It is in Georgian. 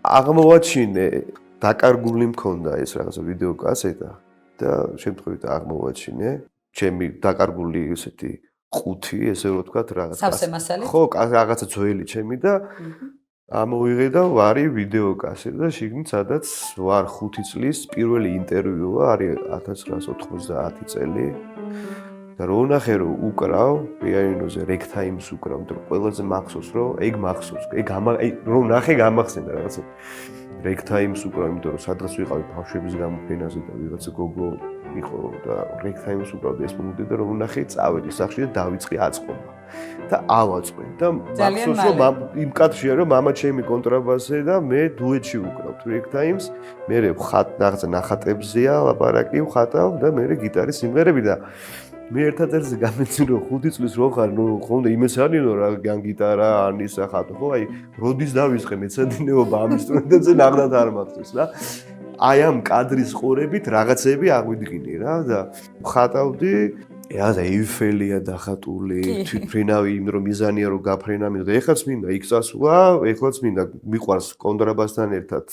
აღმოვაჩინე დაკარგული მქონდა ეს რაღაცა ვიდეო კასეტა და შემთხვევით აღმოვაჩინე ჩემი დაკარგული ესეთი ყუთი, ესე რომ ვთქვათ, რაღაც. სავსე მასალით? ხო, რაღაცა ძველი ჩემი და ამოვიღე და ვარი ვიდეო კასეტა და შიგნით სადაც ვარ 5 წლის პირველი ინტერვიუა, არის 1990 წელი. და რო ნახე რომ უკრავ პიანინოზე რეგ-თაიმს უკრავ, იმიტომ რომ ყველაზე მახსოვს რომ ეგ მახსოვს, რო ნახე გამახსენდა რაღაცა რეგ-თაიმს უკრავ, იმიტომ რომ სადღაც ვიყავი ბავშვების გამოფენაზე და ვიღაცა გოგო იყო და რეგ-თაიმს უკრავდა ეს მომდე და რო ნახე წავედი სახში და დავიწყე აწყობა და ავაწყე და მახსოვს რომ იმ კადრშია რომ მამა ჩემი კონტრაბასზე და მე დუეტში უკრავთ რეგ-თაიმს, მე რაღაცა ნახატებზეა ლაპარაკი ვხატავ და მე გიტარის სიმღერები და მე ერთადერთი გამეცი რომ 5 წლის რო ხარ, ნუ ხონდა იმესანინო რა გან გიტარა, ანისა ხატო, ხო, აი, როდის დავისყე მეცადინეობა ამ ინსტრუმენტებზე ნახდათ არ მახსოვს რა. აი ამ კადრის ყურებით რაღაცები აღვიდგინე რა და ხატავდი, რა ეიფელია დახატული, თვითფრინავი, იმ რომ მიზანია რომ გაფრენა მინდა, ეხლაც მინდა იქ წასვლა, ეხლაც მინდა მიყვარს კონტრაბასთან ერთად.